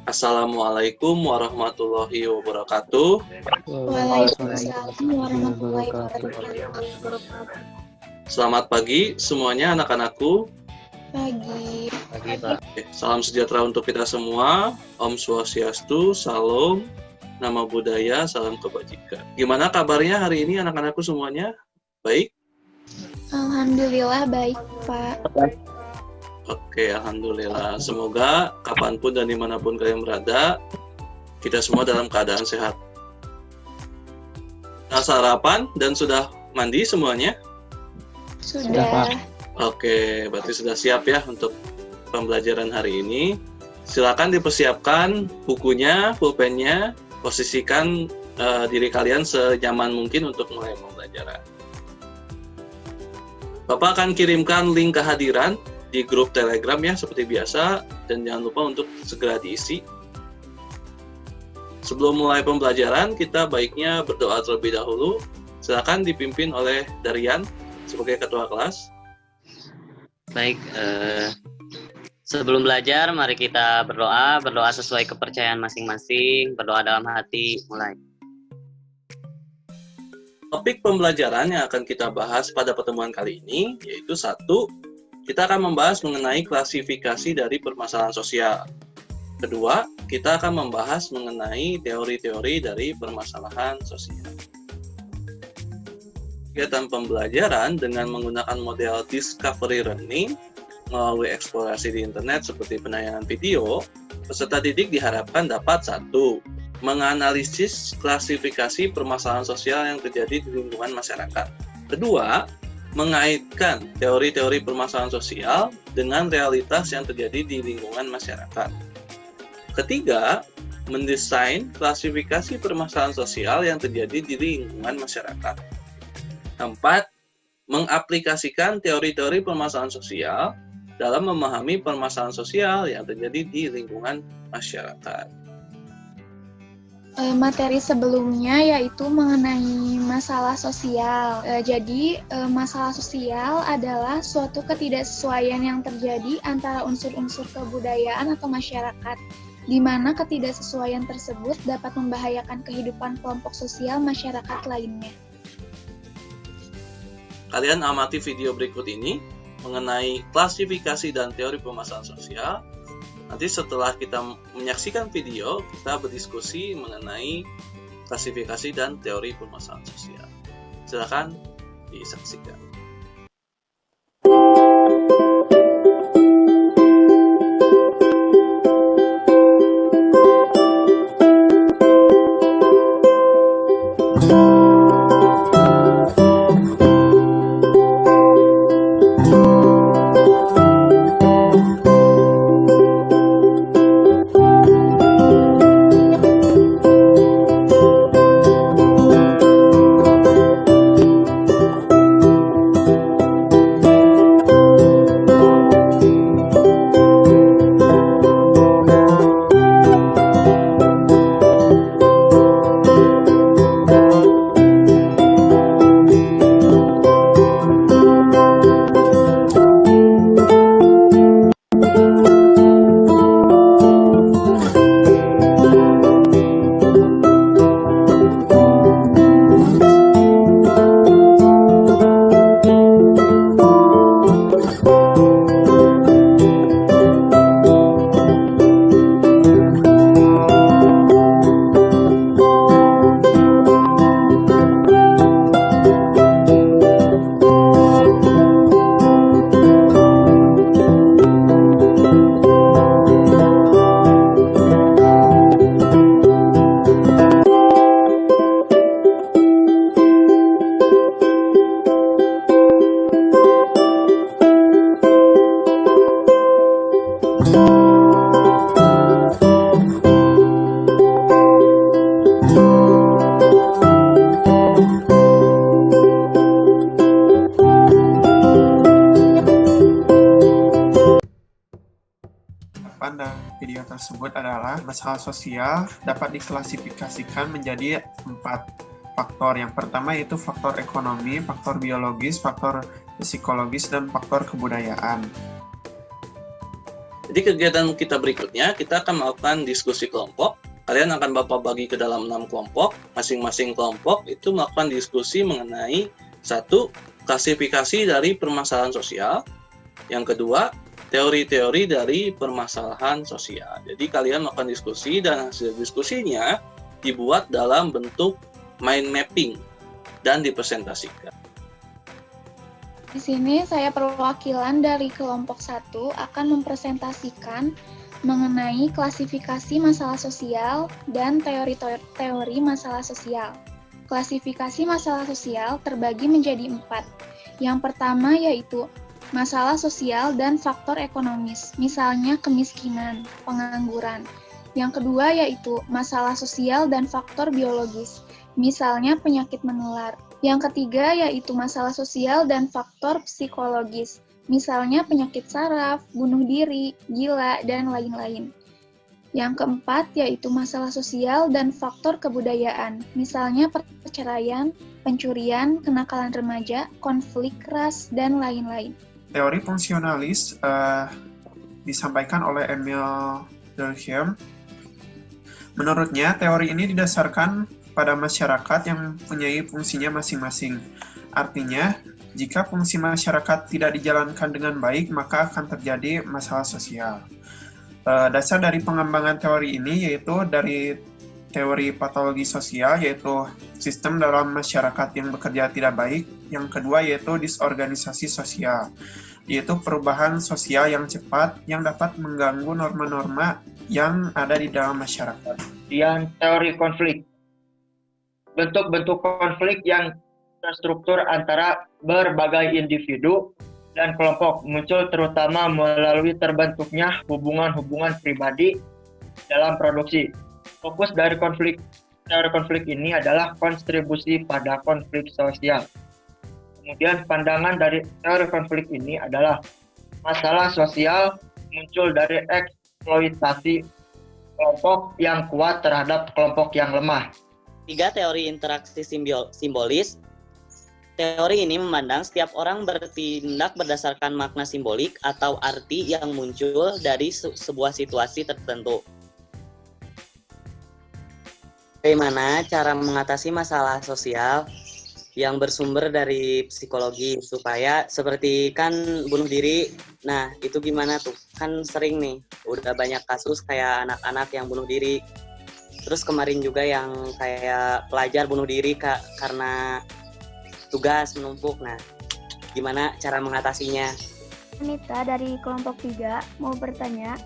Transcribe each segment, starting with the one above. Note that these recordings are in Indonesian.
Assalamualaikum warahmatullahi wabarakatuh. Waalaikumsalam warahmatullahi wabarakatuh. Selamat pagi semuanya anak-anakku. Pagi. Pak. Salam sejahtera untuk kita semua. Om Swastiastu, Salam, Nama Budaya, Salam Kebajikan. Gimana kabarnya hari ini anak-anakku semuanya? Baik? Alhamdulillah baik, Pak. Oke, Alhamdulillah. Semoga kapanpun dan dimanapun kalian berada, kita semua dalam keadaan sehat. Nah, sarapan dan sudah mandi semuanya? Sudah. Oke, berarti sudah siap ya untuk pembelajaran hari ini. Silakan dipersiapkan bukunya, pulpennya, posisikan diri kalian senyaman mungkin untuk mulai pembelajaran. Bapak akan kirimkan link kehadiran di grup Telegram ya seperti biasa, dan jangan lupa untuk segera diisi. Sebelum mulai pembelajaran, kita baiknya berdoa terlebih dahulu. Silakan dipimpin oleh Darian sebagai ketua kelas. Baik, sebelum belajar mari kita berdoa sesuai kepercayaan masing-masing, berdoa dalam hati, mulai. Topik pembelajaran yang akan kita bahas pada pertemuan kali ini yaitu 1. Kita akan membahas mengenai klasifikasi dari permasalahan sosial. 2, kita akan membahas mengenai teori-teori dari permasalahan sosial. Kegiatan pembelajaran dengan menggunakan model discovery learning melalui eksplorasi di internet seperti penayangan video, peserta didik diharapkan dapat 1. Menganalisis klasifikasi permasalahan sosial yang terjadi di lingkungan masyarakat. 2. Mengaitkan teori-teori permasalahan sosial dengan realitas yang terjadi di lingkungan masyarakat. 3. Mendesain klasifikasi permasalahan sosial yang terjadi di lingkungan masyarakat. 4. Mengaplikasikan teori-teori permasalahan sosial dalam memahami permasalahan sosial yang terjadi di lingkungan masyarakat. Materi sebelumnya yaitu mengenai masalah sosial. Jadi, masalah sosial adalah suatu ketidaksesuaian yang terjadi antara unsur-unsur kebudayaan atau masyarakat, di mana ketidaksesuaian tersebut dapat membahayakan kehidupan kelompok sosial masyarakat lainnya. Kalian amati video berikut ini mengenai klasifikasi dan teori permasalahan sosial. Nanti setelah kita menyaksikan video, kita berdiskusi mengenai klasifikasi dan teori permasalahan sosial. Silakan disaksikan. Dalam video tersebut adalah masalah sosial dapat diklasifikasikan menjadi 4 faktor. Yang pertama yaitu faktor ekonomi, faktor biologis, faktor psikologis, dan faktor kebudayaan. Jadi kegiatan kita berikutnya, kita akan melakukan diskusi kelompok. Kalian akan Bapak bagi ke dalam 6 kelompok. Masing-masing kelompok itu melakukan diskusi mengenai satu, klasifikasi dari permasalahan sosial. Yang kedua, teori-teori dari permasalahan sosial. Jadi kalian melakukan diskusi dan hasil diskusinya dibuat dalam bentuk mind mapping dan dipresentasikan. Di sini saya perwakilan dari kelompok 1 akan mempresentasikan mengenai klasifikasi masalah sosial dan teori masalah sosial. Klasifikasi masalah sosial terbagi menjadi 4. Yang pertama yaitu masalah sosial dan faktor ekonomis, misalnya kemiskinan, pengangguran. Yang kedua yaitu masalah sosial dan faktor biologis, misalnya penyakit menular. Yang ketiga yaitu masalah sosial dan faktor psikologis, misalnya penyakit saraf, bunuh diri, gila, dan lain-lain. Yang keempat yaitu masalah sosial dan faktor kebudayaan, misalnya perceraian, pencurian, kenakalan remaja, konflik ras, dan lain-lain. Teori fungsionalis disampaikan oleh Emil Durkheim. Menurutnya, teori ini didasarkan pada masyarakat yang mempunyai fungsinya masing-masing. Artinya, jika fungsi masyarakat tidak dijalankan dengan baik, maka akan terjadi masalah sosial. Dasar dari pengembangan teori ini yaitu dari teori patologi sosial, yaitu sistem dalam masyarakat yang bekerja tidak baik. Yang kedua yaitu disorganisasi sosial, yaitu perubahan sosial yang cepat yang dapat mengganggu norma-norma yang ada di dalam masyarakat. Kemudian teori konflik. Bentuk-bentuk konflik yang terstruktur antara berbagai individu dan kelompok muncul terutama melalui terbentuknya hubungan-hubungan pribadi dalam produksi. Fokus dari teori konflik ini adalah kontribusi pada konflik sosial. Kemudian pandangan dari teori konflik ini adalah masalah sosial muncul dari eksploitasi kelompok yang kuat terhadap kelompok yang lemah. 3. Teori interaksi simbolis. Teori ini memandang setiap orang bertindak berdasarkan makna simbolik atau arti yang muncul dari sebuah situasi tertentu. Bagaimana cara mengatasi masalah sosial yang bersumber dari psikologi supaya seperti kan bunuh diri. Nah, itu gimana tuh? Kan sering nih, udah banyak kasus kayak anak-anak yang bunuh diri. Terus kemarin juga yang kayak pelajar bunuh diri karena tugas menumpuk. Nah, gimana cara mengatasinya? Anita dari kelompok 3 mau bertanya,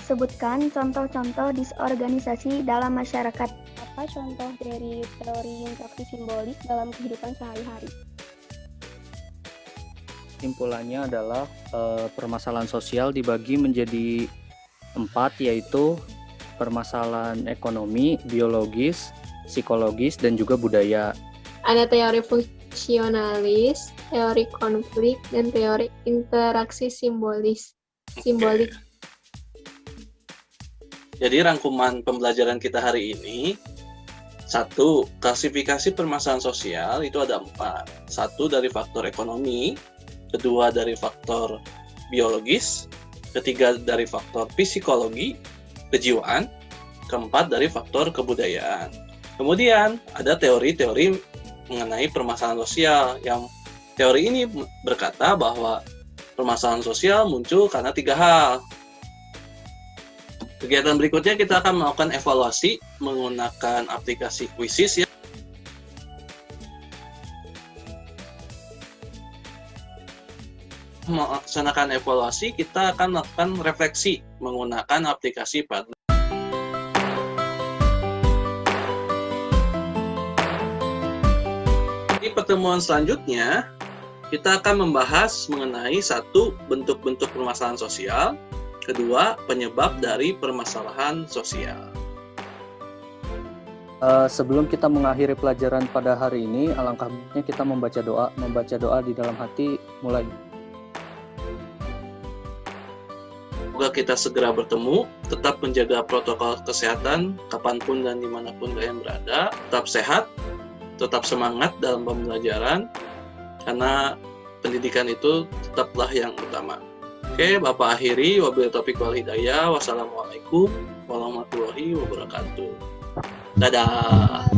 sebutkan contoh-contoh disorganisasi dalam masyarakat. Apa contoh dari teori interaksi simbolis dalam kehidupan sehari-hari? Kesimpulannya adalah permasalahan sosial dibagi menjadi 4, yaitu permasalahan ekonomi, biologis, psikologis, dan juga budaya. Ada teori fungsionalis, teori konflik, dan teori interaksi simbolik. Jadi rangkuman pembelajaran kita hari ini, 1. Klasifikasi permasalahan sosial itu ada 4. 1 dari faktor ekonomi, 2 dari faktor biologis, 3 dari faktor psikologi, kejiwaan, 4 dari faktor kebudayaan. Kemudian ada teori-teori mengenai permasalahan sosial yang teori ini berkata bahwa permasalahan sosial muncul karena 3 hal. Kegiatan berikutnya kita akan melakukan evaluasi menggunakan aplikasi Quizzes ya. Melaksanakan evaluasi, kita akan melakukan refleksi menggunakan aplikasi Padlet. Di pertemuan selanjutnya, kita akan membahas mengenai 1. Bentuk-bentuk permasalahan sosial, 2. Penyebab dari permasalahan sosial. Sebelum kita mengakhiri pelajaran pada hari ini, alangkah baiknya kita membaca doa di dalam hati. Mulai. Semoga kita segera bertemu, tetap menjaga protokol kesehatan kapanpun dan dimanapun kalian berada, tetap sehat, tetap semangat dalam pembelajaran, karena pendidikan itu tetaplah yang utama. Oke, Bapak akhiri. Wabillahi taufiq wal hidayah. Wassalamualaikum warahmatullahi wabarakatuh. Dadah.